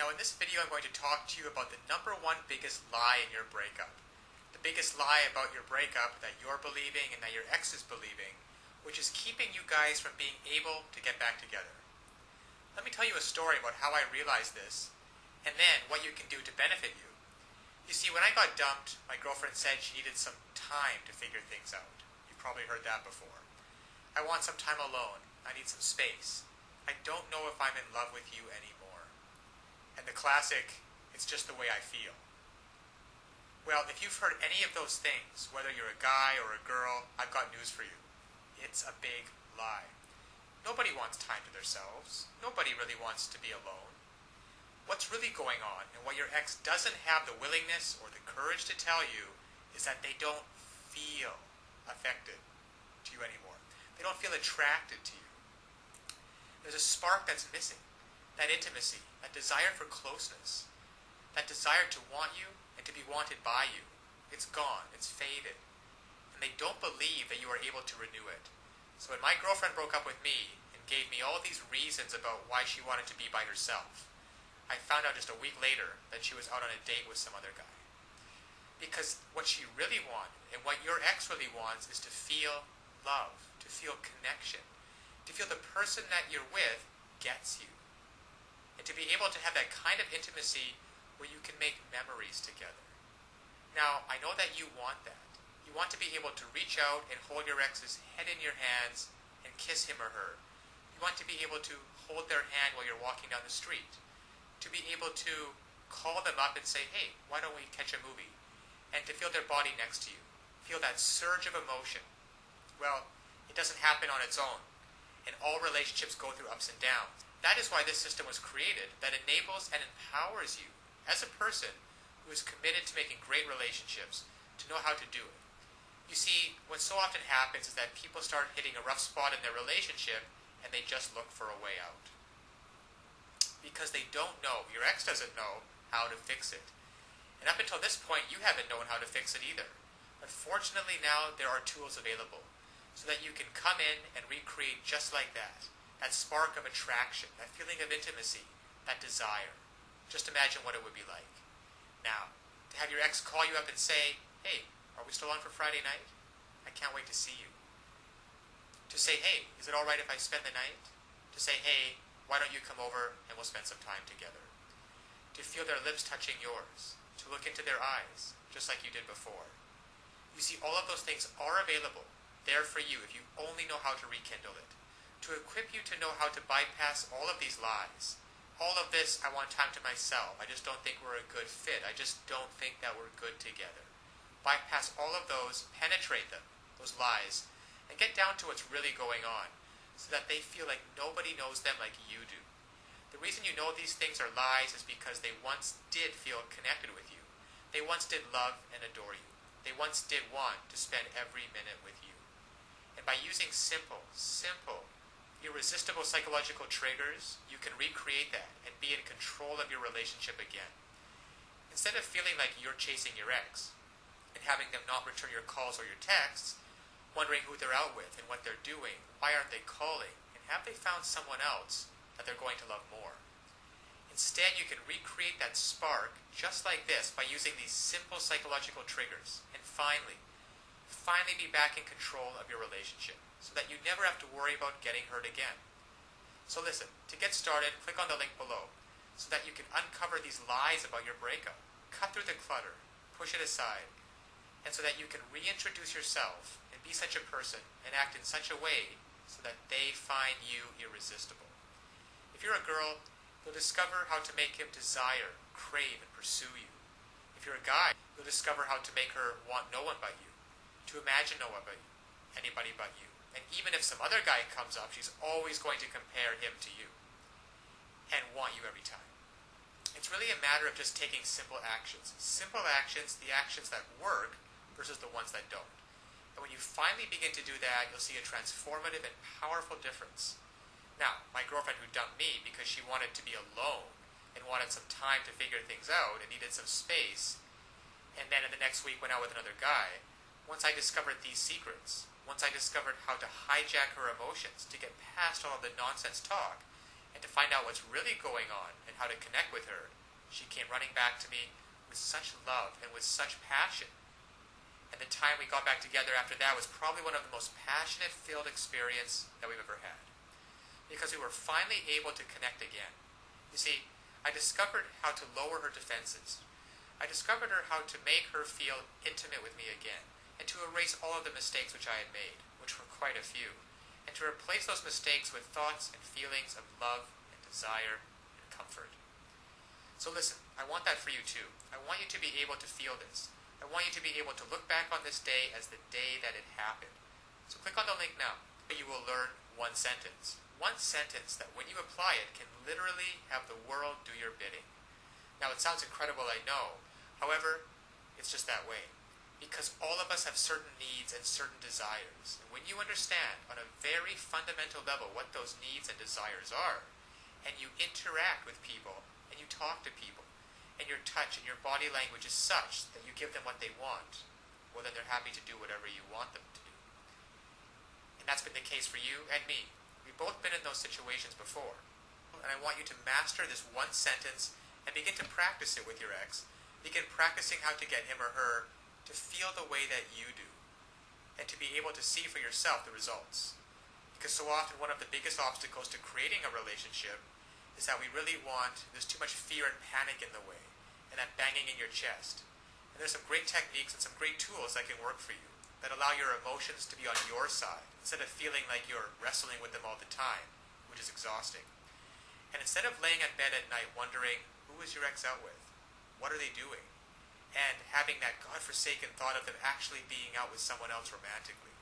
Now in this video I'm going to talk to you about the number one biggest lie in your breakup. The biggest lie about your breakup that you're believing and that your ex is believing, which is keeping you guys from being able to get back together. Let me tell you a story about how I realized this, and then what you can do to benefit you. You see, when I got dumped, my girlfriend said she needed some time to figure things out. You've probably heard that before. I want some time alone. I need some space. I don't know if I'm in love with you anymore. And the classic, it's just the way I feel. Well, if you've heard any of those things, whether you're a guy or a girl, I've got news for you. It's a big lie. Nobody wants time to themselves. Nobody really wants to be alone. What's really going on, and what your ex doesn't have the willingness or the courage to tell you, is that they don't feel affected to you anymore. They don't feel attracted to you. There's a spark that's missing. That intimacy, that desire for closeness, that desire to want you and to be wanted by you. It's gone. It's faded. And they don't believe that you are able to renew it. So when my girlfriend broke up with me and gave me all these reasons about why she wanted to be by herself, I found out just a week later that she was out on a date with some other guy. Because what she really wanted, and what your ex really wants, is to feel love, to feel connection, to feel the person that you're with gets you. And to be able to have that kind of intimacy where you can make memories together. Now, I know that you want that. You want to be able to reach out and hold your ex's head in your hands and kiss him or her. You want to be able to hold their hand while you're walking down the street. To be able to call them up and say, hey, why don't we catch a movie? And to feel their body next to you. Feel that surge of emotion. Well, it doesn't happen on its own. And all relationships go through ups and downs. That is why this system was created, that enables and empowers you as a person who is committed to making great relationships to know how to do it. You see, what so often happens is that people start hitting a rough spot in their relationship and they just look for a way out. Because they don't know, your ex doesn't know how to fix it. And up until this point, you haven't known how to fix it either. But fortunately now, there are tools available so that you can come in and recreate just like that. That spark of attraction, that feeling of intimacy, that desire. Just imagine what it would be like. Now, to have your ex call you up and say, hey, are we still on for Friday night? I can't wait to see you. To say, hey, is it alright if I spend the night? To say, hey, why don't you come over and we'll spend some time together? To feel their lips touching yours. To look into their eyes, just like you did before. You see, all of those things are available, there for you if you only know how to rekindle it. To equip you to know how to bypass all of these lies. All of this, I want time to myself. I just don't think we're a good fit. I just don't think that we're good together. Bypass all of those, penetrate them, those lies, and get down to what's really going on, so that they feel like nobody knows them like you do. The reason you know these things are lies is because they once did feel connected with you. They once did love and adore you. They once did want to spend every minute with you. And by using simple, irresistible psychological triggers, you can recreate that and be in control of your relationship again. Instead of feeling like you're chasing your ex and having them not return your calls or your texts, wondering who they're out with and what they're doing, why aren't they calling, and have they found someone else that they're going to love more? Instead, you can recreate that spark just like this by using these simple psychological triggers and finally be back in control of your relationship so that you never have to worry about getting hurt again. So listen, to get started, click on the link below so that you can uncover these lies about your breakup, cut through the clutter, push it aside, and so that you can reintroduce yourself and be such a person and act in such a way so that they find you irresistible. If you're a girl, you'll discover how to make him desire, crave, and pursue you. If you're a guy, you'll discover how to make her want no one but you, to imagine no one but you, anybody but you. And even if some other guy comes up, she's always going to compare him to you and want you every time. It's really a matter of just taking simple actions. Simple actions, the actions that work versus the ones that don't. And when you finally begin to do that, you'll see a transformative and powerful difference. Now, my girlfriend who dumped me because she wanted to be alone and wanted some time to figure things out and needed some space, and then in the next week went out with another guy, once I discovered these secrets, once I discovered how to hijack her emotions to get past all of the nonsense talk And to find out what's really going on and how to connect with her, she came running back to me with such love and with such passion. And the time we got back together after that was probably one of the most passionate-filled experience that we've ever had. Because we were finally able to connect again. You see, I discovered how to lower her defenses. I discovered how to make her feel intimate with me again, and to erase all of the mistakes which I had made, which were quite a few, and to replace those mistakes with thoughts and feelings of love and desire and comfort. So listen, I want that for you too. I want you to be able to feel this. I want you to be able to look back on this day as the day that it happened. So click on the link now. You will learn one sentence. One sentence that when you apply it can literally have the world do your bidding. Now it sounds incredible, I know. However, it's just that way. Because all of us have certain needs and certain desires. And when you understand on a very fundamental level what those needs and desires are, and you interact with people, and you talk to people, and your touch and your body language is such that you give them what they want, well then they're happy to do whatever you want them to do. And that's been the case for you and me. We've both been in those situations before. And I want you to master this one sentence and begin to practice it with your ex. Begin practicing how to get him or her to feel the way that you do, and to be able to see for yourself the results. Because so often one of the biggest obstacles to creating a relationship is that we really want, there's too much fear and panic in the way, and that banging in your chest. And there's some great techniques and some great tools that can work for you, that allow your emotions to be on your side, instead of feeling like you're wrestling with them all the time, which is exhausting. And instead of laying in bed at night wondering, who is your ex out with? What are they doing? And having that godforsaken thought of them actually being out with someone else romantically.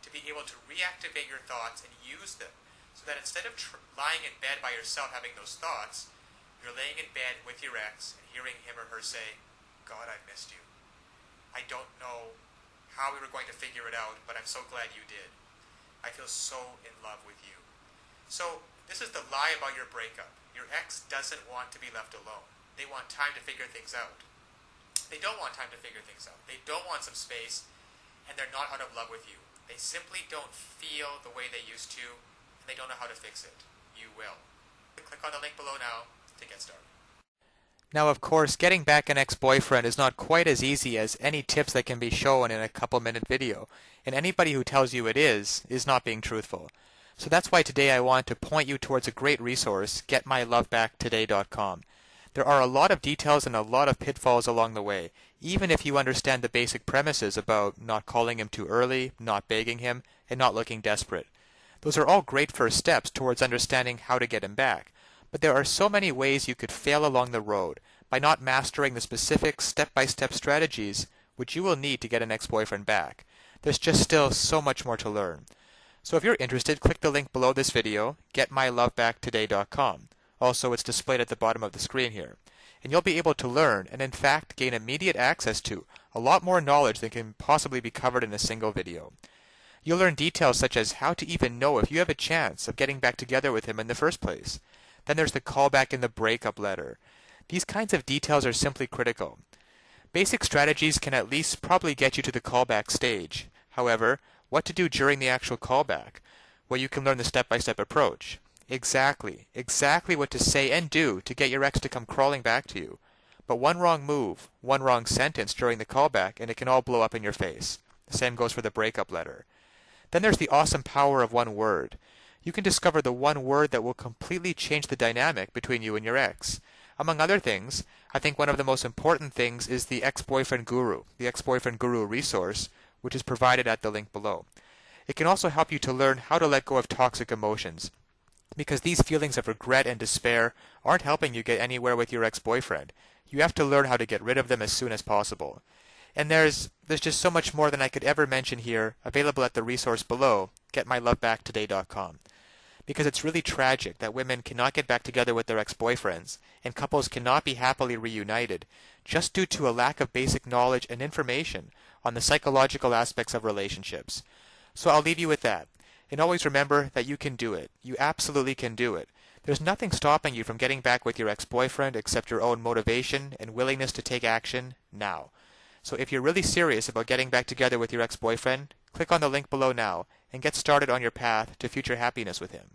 To be able to reactivate your thoughts and use them, so that instead of lying in bed by yourself having those thoughts, you're laying in bed with your ex and hearing him or her say, God, I missed you. I don't know how we were going to figure it out, but I'm so glad you did. I feel so in love with you. So this is the lie about your breakup. Your ex doesn't want to be left alone. They want time to figure things out. They don't want time to figure things out. They don't want some space, and they're not out of love with you. They simply don't feel the way they used to, and they don't know how to fix it. You will. Click on the link below now to get started. Now, of course, getting back an ex-boyfriend is not quite as easy as any tips that can be shown in a couple-minute video, and anybody who tells you it is not being truthful. So that's why today I want to point you towards a great resource, getmylovebackttoday.com. There are a lot of details and a lot of pitfalls along the way, even if you understand the basic premises about not calling him too early, not begging him, and not looking desperate. Those are all great first steps towards understanding how to get him back. But there are so many ways you could fail along the road by not mastering the specific step-by-step strategies which you will need to get an ex-boyfriend back. There's just still so much more to learn. So if you're interested, click the link below this video, getmylovebackttoday.com. Also, it's displayed at the bottom of the screen here. And you'll be able to learn and in fact gain immediate access to a lot more knowledge than can possibly be covered in a single video. You'll learn details such as how to even know if you have a chance of getting back together with him in the first place. Then there's the callback in the breakup letter. These kinds of details are simply critical. Basic strategies can at least probably get you to the callback stage. However, what to do during the actual callback? Well, you can learn the step-by-step approach. Exactly what to say and do to get your ex to come crawling back to you. But one wrong move, one wrong sentence during the callback, and it can all blow up in your face. The same goes for the breakup letter. Then there's the awesome power of one word. You can discover the one word that will completely change the dynamic between you and your ex. Among other things, I think one of the most important things is the Ex-Boyfriend Guru, the Ex-Boyfriend Guru resource, which is provided at the link below. It can also help you to learn how to let go of toxic emotions, because these feelings of regret and despair aren't helping you get anywhere with your ex-boyfriend. You have to learn how to get rid of them as soon as possible. And there's just so much more than I could ever mention here, available at the resource below, getmylovebackttoday.com. Because it's really tragic that women cannot get back together with their ex-boyfriends, and couples cannot be happily reunited, just due to a lack of basic knowledge and information on the psychological aspects of relationships. So I'll leave you with that. And always remember that you can do it. You absolutely can do it. There's nothing stopping you from getting back with your ex-boyfriend except your own motivation and willingness to take action now. So if you're really serious about getting back together with your ex-boyfriend, click on the link below now and get started on your path to future happiness with him.